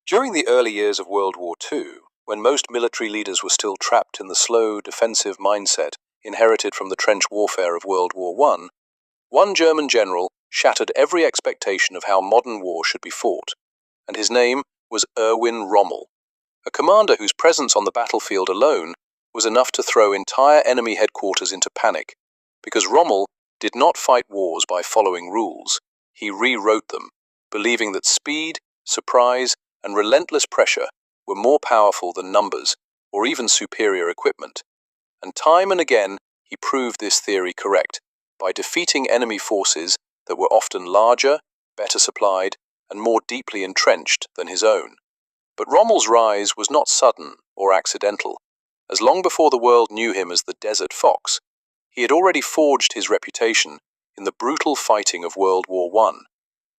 During the early years of World War II, when most military leaders were still trapped in the slow, defensive mindset inherited from the trench warfare of World War I, one German general shattered every expectation of how modern war should be fought, and his name was Erwin Rommel, a commander whose presence on the battlefield alone was enough to throw entire enemy headquarters into panic, because Rommel did not fight wars by following rules. He rewrote them, believing that speed, surprise, and relentless pressure were more powerful than numbers or even superior equipment. And time and again, he proved this theory correct by defeating enemy forces that were often larger, better supplied, and more deeply entrenched than his own. But Rommel's rise was not sudden or accidental, as long before the world knew him as the Desert Fox, he had already forged his reputation in the brutal fighting of World War I,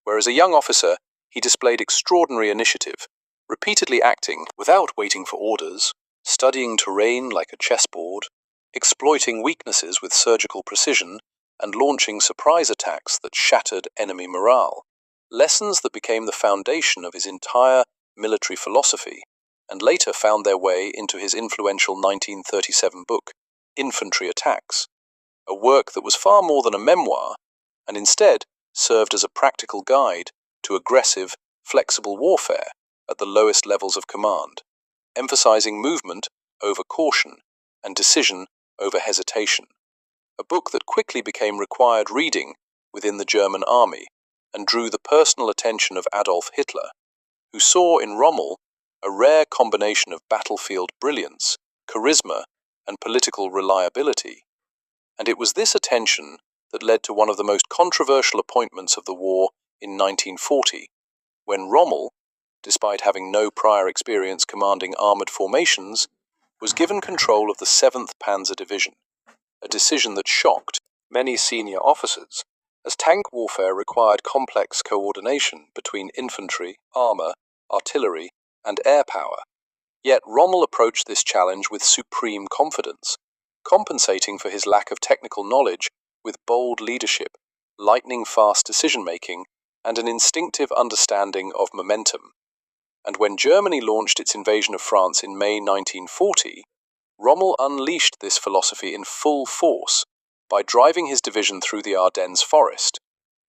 where as a young officer he displayed extraordinary initiative, repeatedly acting without waiting for orders, studying terrain like a chessboard, exploiting weaknesses with surgical precision, and launching surprise attacks that shattered enemy morale, lessons that became the foundation of his entire military philosophy, and later found their way into his influential 1937 book, Infantry Attacks, a work that was far more than a memoir, and instead served as a practical guide to aggressive, flexible warfare at the lowest levels of command, emphasizing movement over caution and decision over hesitation, a book that quickly became required reading within the German army and drew the personal attention of Adolf Hitler, who saw in Rommel a rare combination of battlefield brilliance, charisma, and political reliability. And it was this attention that led to one of the most controversial appointments of the war in 1940, when Rommel, despite having no prior experience commanding armored formations, was given control of the 7th Panzer Division, a decision that shocked many senior officers, as tank warfare required complex coordination between infantry, armor, artillery, and air power. Yet Rommel approached this challenge with supreme confidence, compensating for his lack of technical knowledge with bold leadership, lightning-fast decision-making, and an instinctive understanding of momentum. And when Germany launched its invasion of France in May 1940, Rommel unleashed this philosophy in full force by driving his division through the Ardennes forest,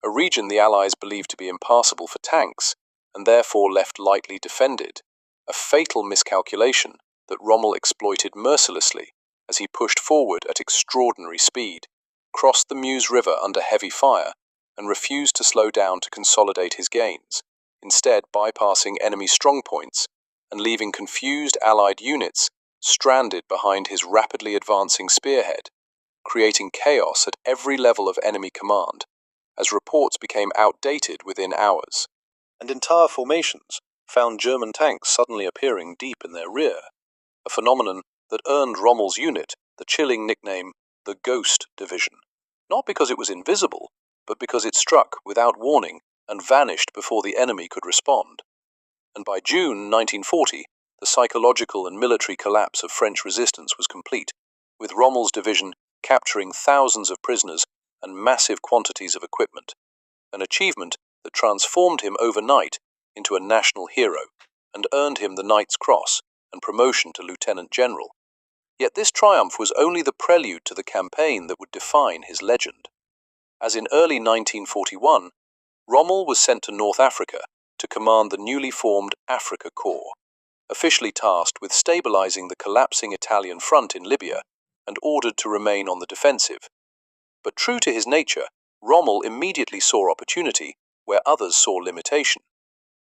a region the Allies believed to be impassable for tanks and therefore left lightly defended, a fatal miscalculation that Rommel exploited mercilessly as he pushed forward at extraordinary speed, crossed the Meuse River under heavy fire, and refused to slow down to consolidate his gains, instead bypassing enemy strongpoints and leaving confused Allied units stranded behind his rapidly advancing spearhead, creating chaos at every level of enemy command, as reports became outdated within hours, and entire formations found German tanks suddenly appearing deep in their rear, a phenomenon that earned Rommel's unit the chilling nickname the Ghost Division, not because it was invisible, but because it struck without warning and vanished before the enemy could respond. And by June 1940, the psychological and military collapse of French resistance was complete, with Rommel's division capturing thousands of prisoners and massive quantities of equipment, an achievement that transformed him overnight into a national hero and earned him the Knight's Cross and promotion to lieutenant general. Yet this triumph was only the prelude to the campaign that would define his legend. As in early 1941, Rommel was sent to North Africa to command the newly formed Africa Corps, officially tasked with stabilizing the collapsing Italian front in Libya and ordered to remain on the defensive. But true to his nature, Rommel immediately saw opportunity where others saw limitation,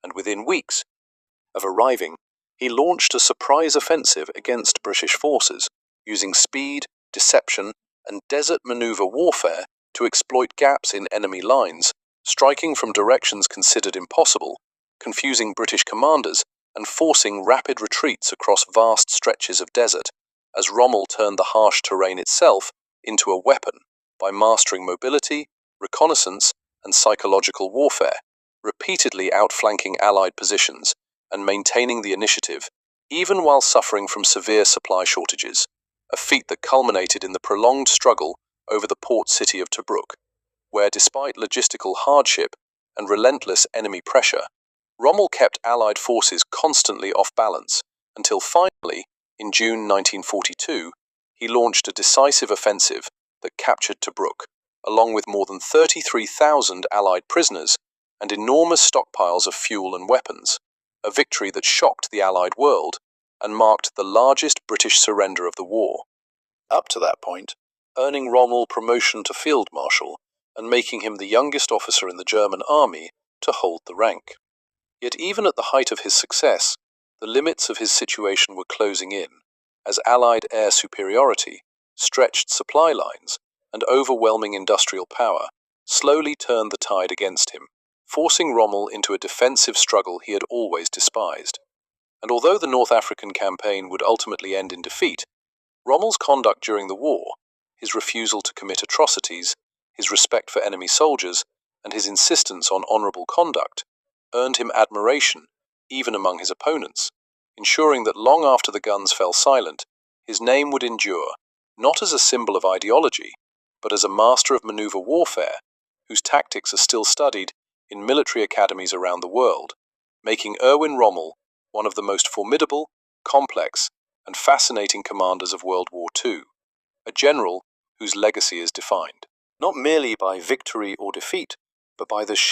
and within weeks of arriving, he launched a surprise offensive against British forces, using speed, deception, and desert maneuver warfare to exploit gaps in enemy lines, striking from directions considered impossible, confusing British commanders, and forcing rapid retreats across vast stretches of desert, as Rommel turned the harsh terrain itself into a weapon by mastering mobility, reconnaissance, and psychological warfare, repeatedly outflanking Allied positions and maintaining the initiative, even while suffering from severe supply shortages, a feat that culminated in the prolonged struggle over the port city of Tobruk, where despite logistical hardship and relentless enemy pressure, Rommel kept Allied forces constantly off balance until finally, in June 1942, he launched a decisive offensive that captured Tobruk, along with more than 33,000 Allied prisoners and enormous stockpiles of fuel and weapons, a victory that shocked the Allied world and marked the largest British surrender of the war. Up to that point, earning Rommel promotion to Field Marshal and making him the youngest officer in the German army to hold the rank. Yet even at the height of his success, the limits of his situation were closing in, as Allied air superiority, stretched supply lines, and overwhelming industrial power slowly turned the tide against him, forcing Rommel into a defensive struggle he had always despised. And although the North African campaign would ultimately end in defeat, Rommel's conduct during the war, his refusal to commit atrocities, his respect for enemy soldiers, and his insistence on honorable conduct, earned him admiration even among his opponents, ensuring that long after the guns fell silent, his name would endure, not as a symbol of ideology, but as a master of maneuver warfare, whose tactics are still studied in military academies around the world, making Erwin Rommel one of the most formidable, complex, and fascinating commanders of World War II, a general whose legacy is defined not merely by victory or defeat, but by the sheer